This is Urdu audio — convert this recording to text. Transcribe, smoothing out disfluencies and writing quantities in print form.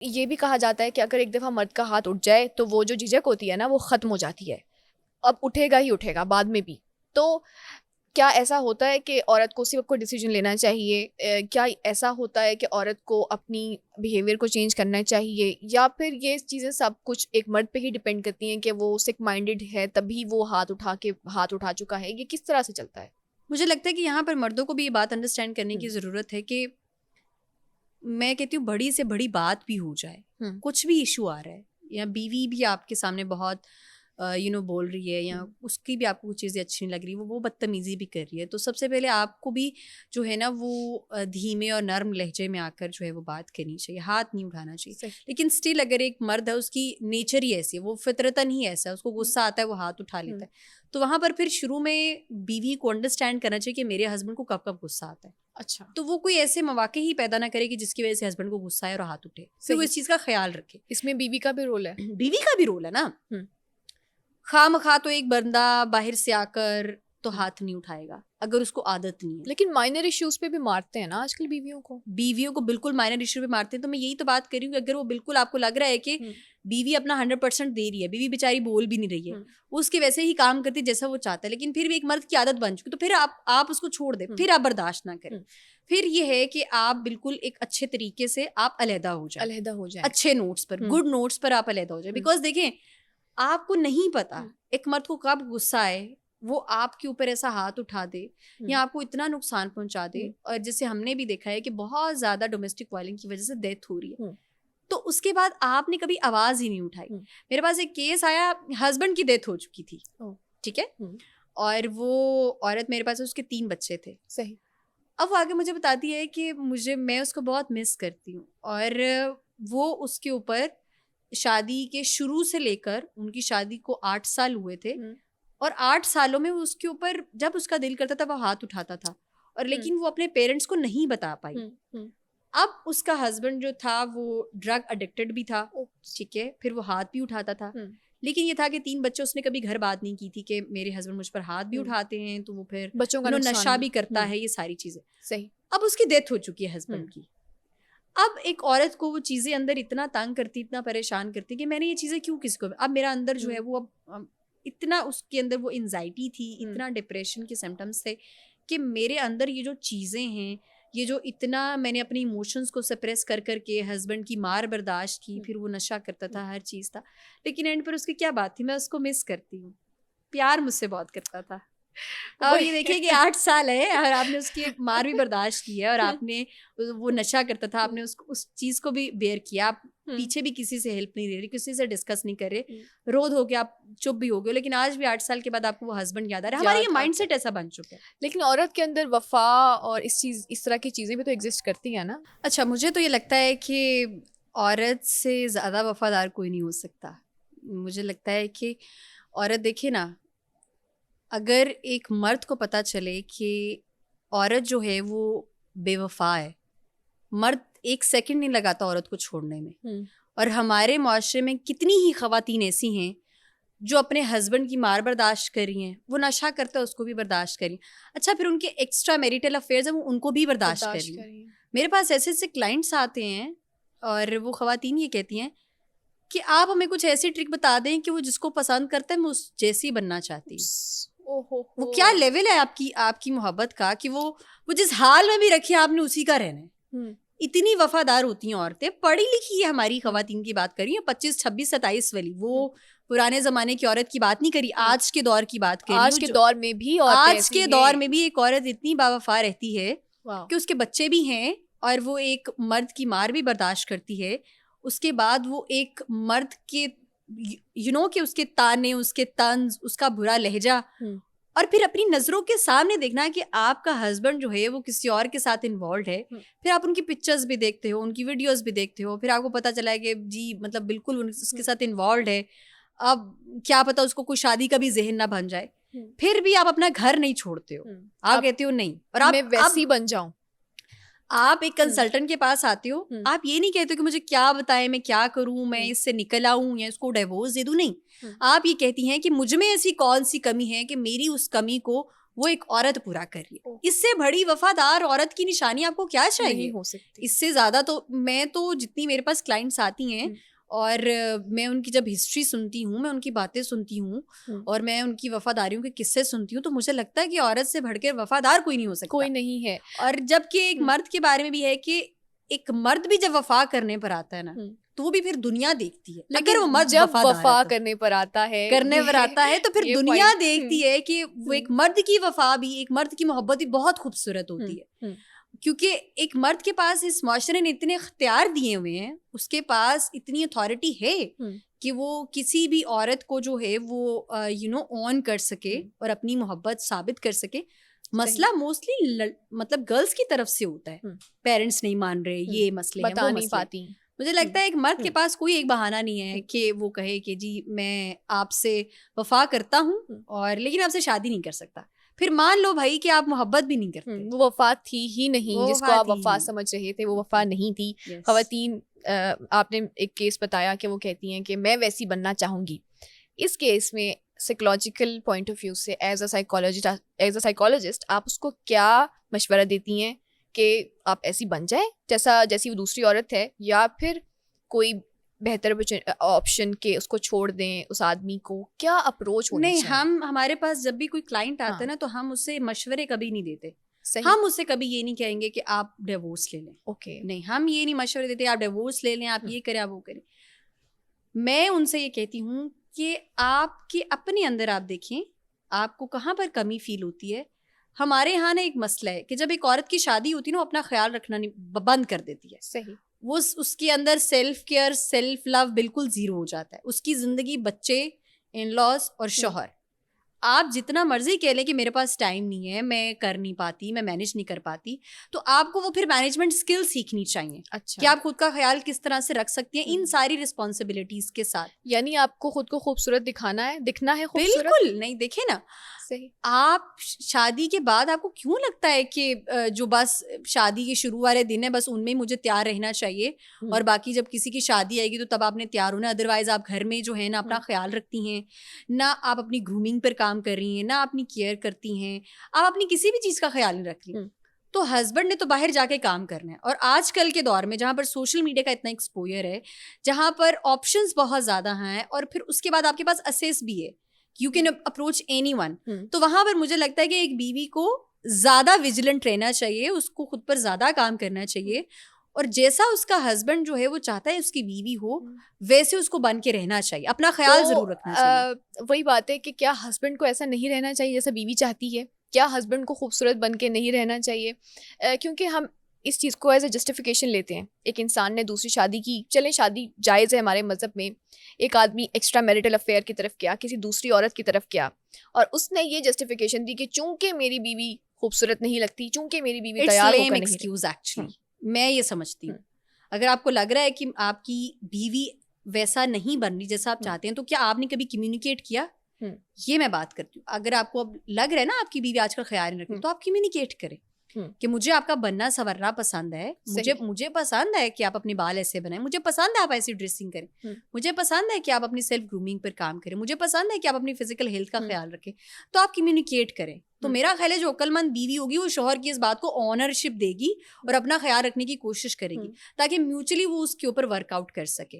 یہ بھی کہا جاتا ہے کہ اگر ایک دفعہ مرد کا ہاتھ اٹھ جائے تو وہ جو جھجک ہوتی ہے نا وہ ختم ہو جاتی ہے، اب اٹھے گا ہی اٹھے گا بعد میں بھی. تو کیا ایسا ہوتا ہے کہ عورت کو صرف کوئی ڈیسیجن لینا چاہیے؟ کیا ایسا ہوتا ہے کہ عورت کو اپنی بیہیویئر کو چینج کرنا چاہیے، یا پھر یہ چیزیں سب کچھ ایک مرد پہ ہی ڈپینڈ کرتی ہیں کہ وہ سک مائنڈیڈ ہے تبھی وہ ہاتھ اٹھا چکا ہے؟ یہ کس طرح سے چلتا ہے؟ مجھے لگتا ہے کہ یہاں پر مردوں کو بھی یہ بات انڈرسٹینڈ کرنے کی ضرورت ہے کہ میں کہتی ہوں بڑی سے بڑی بات بھی ہو جائے، کچھ بھی ایشو آ رہا ہے، یا بیوی بھی آپ کے سامنے بہت بول رہی ہے، یا اس کی بھی آپ کو کچھ چیزیں اچھی نہیں لگ رہی، وہ بدتمیزی بھی کر رہی ہے، تو سب سے پہلے آپ کو بھی جو ہے نا وہ دھیمے اور نرم لہجے میں آ کر جو ہے وہ بات کرنی چاہیے، ہاتھ نہیں اٹھانا چاہیے. لیکن اسٹل اگر ایک مرد ہے، اس کی نیچر ہی ایسی ہے، وہ فطرتاً ہی ایسا ہے، اس کو غصہ آتا ہے وہ ہاتھ اٹھا لیتا ہے، تو وہاں پر پھر شروع میں بیوی کو انڈرسٹینڈ کرنا چاہیے کہ میرے ہسبینڈ کو کب کب غصہ آتا ہے. اچھا، تو وہ کوئی ایسے مواقع ہی پیدا نہ کرے کہ جس کی وجہ سے ہسبینڈ کو غصہ آئے اور ہاتھ اٹھے، پھر وہ اس چیز کا خیال رکھے. اس میں بیوی کا بھی رول ہے. بیوی کا بھی رول ہے نا. خواہ مخواہ تو ایک بندہ باہر سے آ کر تو ہاتھ نہیں اٹھائے گا اگر اس کو عادت نہیں ہے. لیکن مائنر ایشوز پہ بھی مارتے ہیں نا آج کل بیویوں کو بالکل مائنر ایشو پہ مارتے ہیں. تو میں یہی تو بات کر رہی ہوں کہ اگر وہ بالکل آپ کو لگ رہا ہے کہ بیوی اپنا 100% دے رہی ہے، بیوی بیچاری بول بھی نہیں رہی ہے، اس کے ویسے ہی کام کرتی جیسا وہ چاہتا ہے، لیکن پھر بھی ایک مرد کی عادت بن چکی، تو پھر آپ اس کو چھوڑ دیں، پھر آپ برداشت نہ کریں. پھر یہ ہے کہ آپ بالکل ایک اچھے طریقے سے آپ علیحدہ ہو جائیں، اچھے نوٹس پر، گڈ نوٹس پر آپ علیحدہ ہو جائیں. بیکاز دیکھیں آپ کو نہیں پتا ایک مرد کو کب غصہ آئے، وہ آپ کے اوپر ایسا ہاتھ اٹھا دے یا آپ کو اتنا نقصان پہنچا دے. اور جیسے ہم نے بھی دیکھا ہے کہ بہت زیادہ ڈومیسٹک وائلنس کی وجہ سے ڈیتھ ہو رہی ہے، تو اس کے بعد آپ نے کبھی آواز ہی نہیں اٹھائی. میرے پاس ایک کیس آیا، ہسبینڈ کی ڈیتھ ہو چکی تھی، ٹھیک ہے، اور وہ عورت میرے پاس اس کے 3 بچے تھے. صحیح. اب وہ آگے مجھے بتاتی ہے کہ میں اس کو بہت مس کرتی ہوں، اور وہ اس کے اوپر شادی کے شروع سے لے کر ان کی شادی کو 8 سال ہوئے تھے، اور 8 سالوں میں وہ اس کے اوپر جب اس کا دل کرتا تھا وہ ہاتھ اٹھاتا تھا، اور لیکن وہ اپنے پیرنٹس کو نہیں بتا پائی. اب اس کا ہسبینڈ جو تھا وہ ڈرگ اڈکٹڈ بھی تھا، ٹھیک ہے، پھر وہ ہاتھ بھی اٹھاتا تھا. لیکن یہ تھا کہ 3 بچے اس نے کبھی گھر بات نہیں کی تھی کہ میرے ہسبینڈ مجھ پر ہاتھ بھی اٹھاتے ہیں، تو وہ پھر بچوں کا نشہ بھی کرتا ہے، یہ ساری چیزیں. صحیح. اب اس کی ڈیتھ ہو چکی ہے ہسبینڈ کی. اب ایک عورت کو وہ چیزیں اندر اتنا تنگ کرتی، اتنا پریشان کرتی کہ میں نے یہ چیزیں کیوں کس کو. اب میرا اندر جو ہے وہ اب اتنا اس کے اندر وہ انزائٹی تھی، اتنا ڈپریشن کے سمٹمس تھے کہ میرے اندر یہ جو چیزیں ہیں، یہ جو اتنا میں نے اپنی ایموشنز کو سپریس کر کے ہسبینڈ کی مار برداشت کی، پھر وہ نشہ کرتا تھا، ہر چیز تھا، لیکن اینڈ پر اس کی کیا بات تھی، میں اس کو مس کرتی ہوں. پیار مجھ سے بہت کرتا تھا. اور یہ دیکھیے کہ 8 سال ہے اور آپ نے اس کی مار بھی برداشت کی ہے، اور آپ نے وہ نشہ کرتا تھا، آپ نے اس چیز کو بھی بیئر کیا. آپ پیچھے بھی کسی سے ہیلپ نہیں لے رہی، کسی سے ڈسکس نہیں کر رہے، رود ہو کے آپ چپ بھی ہو گئے، لیکن آج بھی 8 سال کے بعد آپ کو وہ ہسبینڈ یاد آ رہا ہے. ہمارا یہ مائنڈ سیٹ ایسا بن چکا ہے. لیکن عورت کے اندر وفا اور اس طرح کی چیزیں بھی تو ایگزسٹ کرتی ہیں نا. اچھا، مجھے تو یہ لگتا ہے کہ عورت سے زیادہ وفادار کوئی نہیں ہو سکتا. مجھے لگتا ہے کہ عورت، دیکھے نا، اگر ایک مرد کو پتہ چلے کہ عورت جو ہے وہ بے وفا ہے، مرد 1 سیکنڈ نہیں لگاتا عورت کو چھوڑنے میں. اور ہمارے معاشرے میں کتنی ہی خواتین ایسی ہیں جو اپنے ہسبینڈ کی مار برداشت کر رہی ہیں، وہ نشہ کرتا ہے اس کو بھی برداشت کر رہی ہیں. اچھا، پھر ان کے ایکسٹرا میریٹل افیئرز ہیں، وہ ان کو بھی برداشت کر رہی ہیں. میرے پاس ایسے ایسے کلائنٹس آتے ہیں اور وہ خواتین یہ کہتی ہیں کہ آپ ہمیں کچھ ایسی ٹرک بتا دیں کہ وہ جس کو پسند کرتا ہے میں اس جیسی بننا چاہتی ہوں. وہ کیا لیول ہے آپ کی محبت کا کہ وہ جس حال میں بھی رکھے آپ نے اسی کا رہنا ہے. اتنی وفادار ہوتی ہیں عورتیں. پڑھی لکھی ہے ہماری خواتین کی بات کری ہیں، 25 26 27 والی. وہ پرانے زمانے کی عورت کی بات نہیں کری، آج کے دور کی بات کری. آج کے دور میں بھی آج کے دور میں بھی ایک عورت اتنی باوفا رہتی ہے کہ اس کے بچے بھی ہیں اور وہ ایک مرد کی مار بھی برداشت کرتی ہے. اس کے بعد وہ ایک مرد کے کہ اس کے تانے، اس کے طنز، اس کا برا لہجہ، اور پھر اپنی نظروں کے سامنے دیکھنا کہ آپ کا ہسبینڈ جو ہے وہ کسی اور کے ساتھ انوالوڈ ہے. پھر آپ ان کی پکچرز بھی دیکھتے ہو، ان کی ویڈیوز بھی دیکھتے ہو، پھر آپ کو پتہ چلا ہے کہ جی مطلب بالکل اس کے ساتھ انوالوڈ ہے. اب کیا پتا اس کو کوئی شادی کا بھی ذہن نہ بن جائے، پھر بھی آپ اپنا گھر نہیں چھوڑتے ہو. آپ کہتے ہو نہیں، اور آپ ویسی بن جاؤں. آپ ایک کنسلٹنٹ کے پاس آتے ہو، آپ یہ نہیں کہتے کہ مجھے کیا بتائیں، میں کیا کروں، میں اس سے نکل آؤں یا اس کو ڈیورس دے دوں. نہیں، آپ یہ کہتی ہیں کہ مجھ میں ایسی کون سی کمی ہے کہ میری اس کمی کو وہ ایک عورت پورا کر رہی ہے. اس سے بڑی وفادار عورت کی نشانی آپ کو کیا چاہیے؟ نہیں ہو سکتی. اس سے زیادہ تو میں تو جتنی میرے پاس کلائنٹس آتی ہیں اور میں ان کی جب ہسٹری سنتی ہوں, میں ان کی باتیں سنتی ہوں اور میں ان کی وفاداریوں کے قصے سنتی ہوں, تو مجھے لگتا ہے کہ عورت سے بڑھ کے وفادار کوئی نہیں ہو سکتا. کوئی نہیں ہے. اور جب کہ ایک مرد کے بارے میں بھی ہے کہ ایک مرد بھی جب وفا کرنے پر آتا ہے نا تو وہ بھی پھر دنیا دیکھتی ہے. اگر وہ مرد جب وفا کرنے پر آتا ہے تو پھر دنیا دیکھتی ہے کہ وہ ایک مرد کی وفا بھی, ایک مرد کی محبت بھی بہت خوبصورت ہوتی ہے. کیونکہ ایک مرد کے پاس اس معاشرے نے اتنے اختیار دیے ہوئے ہیں, اس کے پاس اتنی اتھارٹی ہے کہ وہ کسی بھی عورت کو جو ہے وہ آن کر سکے اور اپنی محبت ثابت کر سکے. مسئلہ موسٹلی مطلب گرلس کی طرف سے ہوتا ہے, پیرنٹس نہیں مان رہے, یہ مسئلے ہیں, بتا نہیں پاتی. مجھے لگتا ہے ایک مرد کے پاس کوئی ایک بہانہ نہیں ہے کہ وہ کہے کہ جی میں آپ سے وفا کرتا ہوں اور لیکن آپ سے شادی نہیں کر سکتا. پھر مان لو بھائی کہ آپ محبت بھی نہیں کرتے. وہ وفا تھی ہی نہیں, جس کو آپ وفا سمجھ رہے تھے وہ وفا نہیں تھی. خواتین, آپ نے ایک کیس بتایا کہ وہ کہتی ہیں کہ میں ویسی بننا چاہوں گی. اس کیس میں سائیکولوجیکل پوائنٹ آف ویو سے ایز اے سائیکولوجسٹ آپ اس کو کیا مشورہ دیتی ہیں کہ آپ ایسی بن جائیں جیسی وہ دوسری عورت ہے, یا پھر کوئی بہتر آپشن کہ اس کو چھوڑ دیں اس آدمی کو؟ کیا اپروچ ہونی چاہیے؟ نہیں, ہمارے پاس جب بھی کوئی کلائنٹ آتا ہے نا تو ہم اس سے مشورے کبھی نہیں دیتے. ہم اس سے کبھی یہ نہیں کہیں گے کہ آپ ڈیورس لے لیں. اوکے, نہیں, ہم یہ نہیں مشورے دیتے آپ ڈیورس لے لیں, آپ یہ کریں, آپ وہ کریں. میں ان سے یہ کہتی ہوں کہ آپ کے اپنے اندر آپ دیکھیں آپ کو کہاں پر کمی فیل ہوتی ہے. ہمارے یہاں نا ایک مسئلہ ہے کہ جب ایک عورت کی شادی ہوتی ہے نا, وہ اپنا خیال رکھنا بند کر دیتی ہے. صحیح. وہ اس کے اندر سیلف کیئر, سیلف لو بالکل زیرو ہو جاتا ہے. اس کی زندگی بچے, ان لاز اور شوہر. آپ جتنا مرضی کہہ لیں کہ میرے پاس ٹائم نہیں ہے, میں کر نہیں پاتی, میں مینیج نہیں کر پاتی, تو آپ کو وہ پھر مینجمنٹ اسکل سیکھنی چاہیے. اچھا, کہ آپ خود کا خیال کس طرح سے رکھ سکتی ہیں ان ساری رسپانسبلٹیز کے ساتھ. یعنی آپ کو خود کو خوبصورت دکھنا ہے خوبصورت. بالکل نہیں, دیکھیں نا, آپ شادی کے بعد آپ کو کیوں لگتا ہے کہ جو بس شادی کے شروع والے دن ہے بس ان میں مجھے تیار رہنا چاہیے اور باقی جب کسی کی شادی آئے گی تو تب آپ نے تیار ہونا. ادروائز آپ گھر میں جو ہے نا اپنا خیال رکھتی ہیں, نہ آپ اپنی گرومنگ پر کام کر رہی ہیں, نہ اپنی کیئر کرتی ہیں, آپ اپنی کسی بھی چیز کا خیال نہیں رکھ رہی. تو ہسبینڈ نے تو باہر جا کے کام کرنا ہے. اور آج کل کے دور میں جہاں پر سوشل میڈیا کا اتنا ایکسپوئر ہے, جہاں پر آپشنز بہت زیادہ ہیں, اور پھر اس کے بعد آپ کے پاس اسیس بھی ہے, you can approach any one, تو وہاں پر مجھے لگتا ہے کہ ایک بیوی کو زیادہ ویجیلنٹ رہنا چاہیے, اس کو خود پر زیادہ کام کرنا چاہیے, اور جیسا اس کا ہسبینڈ جو ہے وہ چاہتا ہے اس کی بیوی ہو ویسے اس کو بن کے رہنا چاہیے, اپنا خیال ضرور رکھنا چاہیے. وہی بات ہے کہ کیا ہسبینڈ کو ایسا نہیں رہنا چاہیے جیسا بیوی چاہتی ہے؟ کیا ہسبینڈ کو خوبصورت بن کے نہیں رہنا چاہیے؟ کیونکہ ہم اس چیز کو ایز اے جسٹیفیکیشن لیتے ہیں. ایک انسان نے دوسری شادی کی, چلیں شادی جائز ہے ہمارے مذہب میں, ایک آدمی ایکسٹرا میریٹل افیئر کی طرف کیا, کسی دوسری عورت کی طرف کیا, اور اس نے یہ جسٹیفیکیشن دی کہ چونکہ میری بیوی خوبصورت نہیں لگتی, چونکہ میری بیوی تیار ہو کر نہیں. ایکسکیوز ایکچولی میں یہ سمجھتی ہوں, اگر آپ کو لگ رہا ہے کہ آپ کی بیوی ویسا نہیں بن رہی جیسا آپ چاہتے ہیں, تو کیا آپ نے کبھی کمیونیکیٹ کیا؟ یہ میں بات کرتی ہوں. اگر آپ کو اب لگ رہا ہے نا آپ کی بیوی آج کل خیال نہیں رکھتی, تو آپ کمیونیکیٹ کریں کہ مجھے آپ کا بننا سنورنا پسند ہے, مجھے پسند ہے کہ آپ اپنے بال ایسے بنائیں, مجھے پسند ہے آپ ایسی ڈریسنگ کریں, مجھے پسند ہے کہ آپ اپنی سیلف گرومنگ پر کام کریں, مجھے پسند ہے کہ آپ اپنی فزیکل ہیلتھ کا خیال رکھیں. تو آپ کمیونیکیٹ کریں. تو میرا خیال ہے جو عقل مند بیوی ہوگی وہ شوہر کی اس بات کو آنرشپ دے گی اور اپنا خیال رکھنے کی کوشش کرے گی, تاکہ میوچلی وہ اس کے اوپر ورک آؤٹ کر سکے.